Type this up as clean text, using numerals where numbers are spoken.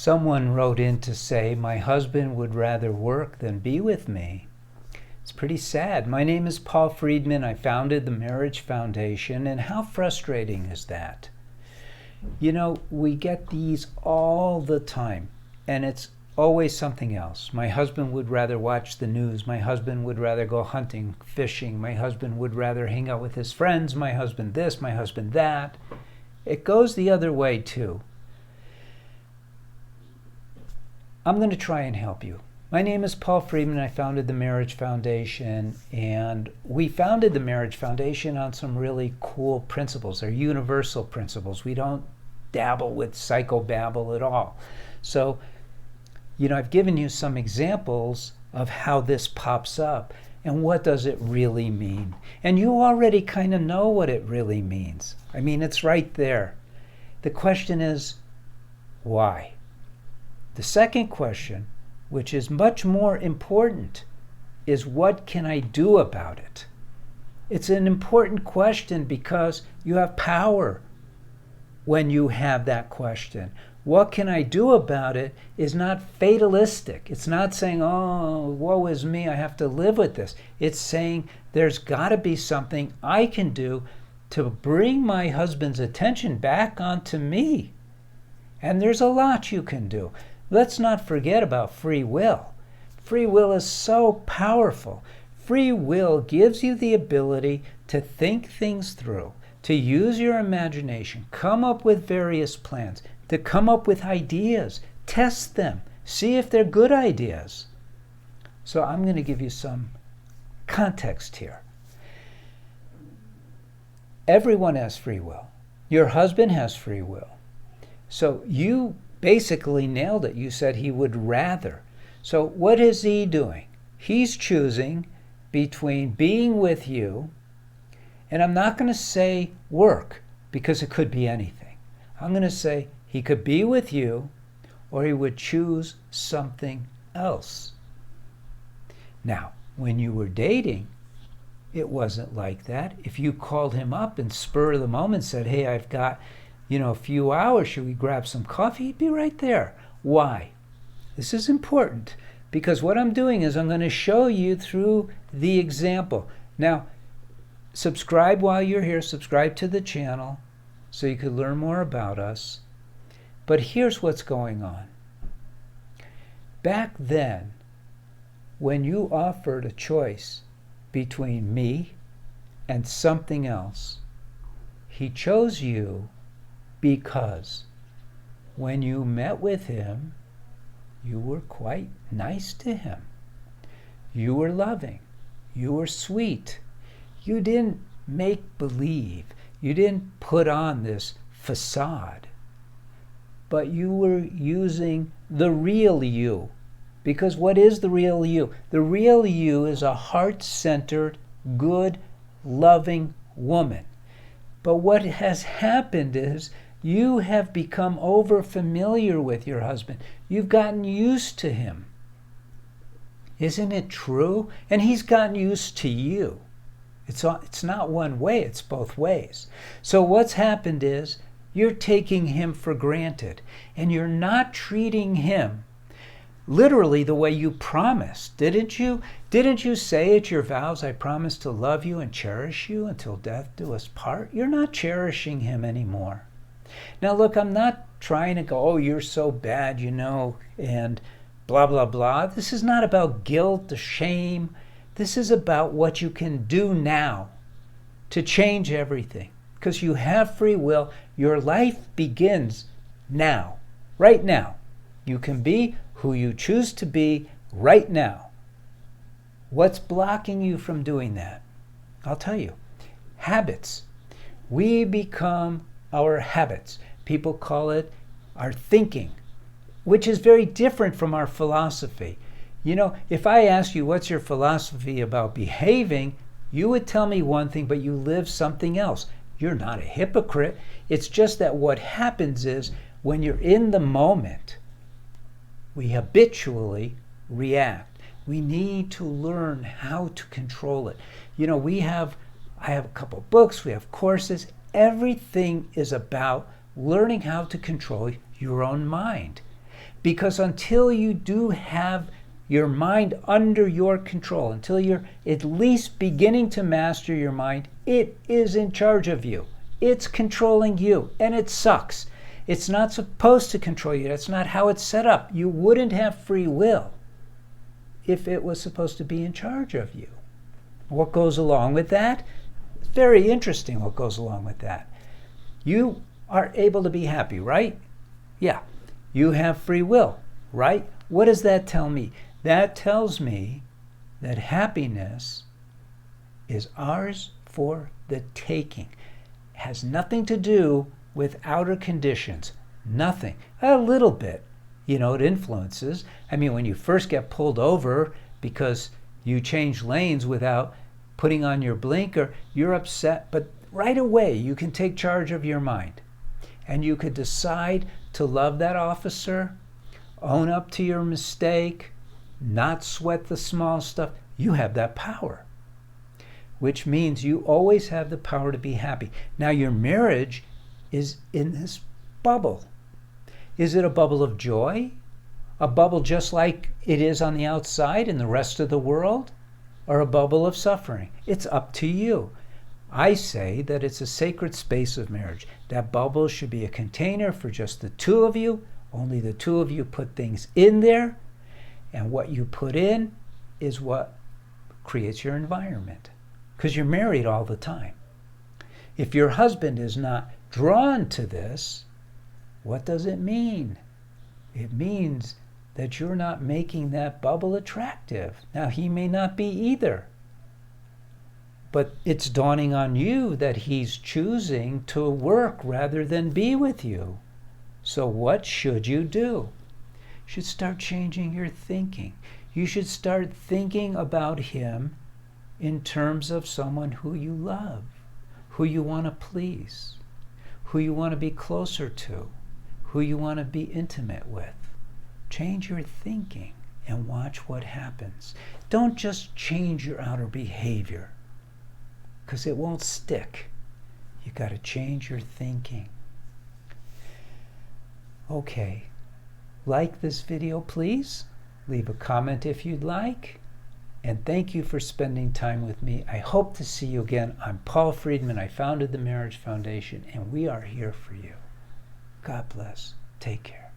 Someone wrote in to say, my husband would rather work than be with me. It's pretty sad. My name is Paul Friedman. I founded the Marriage Foundation, and how frustrating is that? You know, we get these all the time, and it's always something else. My husband would rather watch the news. My husband would rather go hunting, fishing. My husband would rather hang out with his friends. My husband this, my husband that. It goes the other way too. I'm going to try and help you. My name is Paul Friedman. I founded the Marriage Foundation, and we founded the Marriage Foundation on some really cool principles. They're universal principles. We don't dabble with psychobabble at all. So, I've given you some examples of how this pops up and what does it really mean. And you already kind of know what it really means. I mean, it's right there. The question is, why? The second question, which is much more important, is what can I do about it? It's an important question because you have power when you have that question. What can I do about it is not fatalistic. It's not saying, oh, woe is me, I have to live with this. It's saying there's got to be something I can do to bring my husband's attention back onto me. And there's a lot you can do. Let's not forget about free will. Free will is so powerful. Free will gives you the ability to think things through, to use your imagination, come up with various plans, to come up with ideas, test them, see if they're good ideas. So I'm going to give you some context here. Everyone has free will. Your husband has free will. So you basically nailed it. You said he would rather. So what is he doing? He's choosing between being with you, and I'm not going to say work because it could be anything. I'm going to say he could be with you or he would choose something else. Now, when you were dating, it wasn't like that. If you called him up and spur of the moment said, hey, I've got a few hours, should we grab some coffee? He'd be right there. Why? This is important because what I'm doing is I'm going to show you through the example. Now, subscribe while you're here. Subscribe to the channel so you can learn more about us. But here's what's going on. Back then, when you offered a choice between me and something else, he chose you because when you met with him, you were quite nice to him. You were loving. You were sweet. You didn't make believe. You didn't put on this facade. But you were using the real you. Because what is the real you? The real you is a heart-centered, good, loving woman. But what has happened is you have become over familiar with your husband. You've gotten used to him. Isn't it true? And he's gotten used to you. It's not one way, it's both ways. So what's happened is you're taking him for granted and you're not treating him literally the way you promised. Didn't you? Didn't you say at your vows, I promise to love you and cherish you until death do us part? You're not cherishing him anymore. Now look, I'm not trying to go, oh, you're so bad, and blah, blah, blah. This is not about guilt or shame. This is about what you can do now to change everything. Because you have free will. Your life begins now, right now. You can be who you choose to be right now. What's blocking you from doing that? I'll tell you. Habits. We become our habits. People call it our thinking, which is very different from our philosophy. If I ask you what's your philosophy about behaving, you would tell me one thing, but you live something else. You're not a hypocrite. It's just that what happens is when you're in the moment, we habitually react. We need to learn how to control it. I have a couple books, we have courses. Everything is about learning how to control your own mind. Because until you do have your mind under your control, until you're at least beginning to master your mind, it is in charge of you. It's controlling you, and it sucks. It's not supposed to control you. That's not how it's set up. You wouldn't have free will if it was supposed to be in charge of you. What goes along with that? It's very interesting what goes along with that. You are able to be happy, right? Yeah. You have free will, right? What does that tell me? That tells me that happiness is ours for the taking. It has nothing to do with outer conditions. Nothing. A little bit. It influences. I mean, when you first get pulled over because you change lanes without putting on your blinker, you're upset. But right away, you can take charge of your mind. And you could decide to love that officer, own up to your mistake, not sweat the small stuff. You have that power, which means you always have the power to be happy. Now, your marriage is in this bubble. Is it a bubble of joy? A bubble just like it is on the outside in the rest of the world? Or a bubble of suffering? It's up to you. I say that it's a sacred space of marriage. That bubble should be a container for just the two of you. Only the two of you put things in there. And what you put in is what creates your environment. Because you're married all the time. If your husband is not drawn to this, what does it mean? It means that you're not making that bubble attractive. Now, he may not be either. But it's dawning on you that he's choosing to work rather than be with you. So what should you do? You should start changing your thinking. You should start thinking about him in terms of someone who you love, who you want to please, who you want to be closer to, who you want to be intimate with. Change your thinking and watch what happens. Don't just change your outer behavior, because it won't stick. You got to change your thinking. Okay, like this video, please. Leave a comment if you'd like. And thank you for spending time with me. I hope to see you again. I'm Paul Friedman. I founded the Marriage Foundation, and we are here for you. God bless. Take care.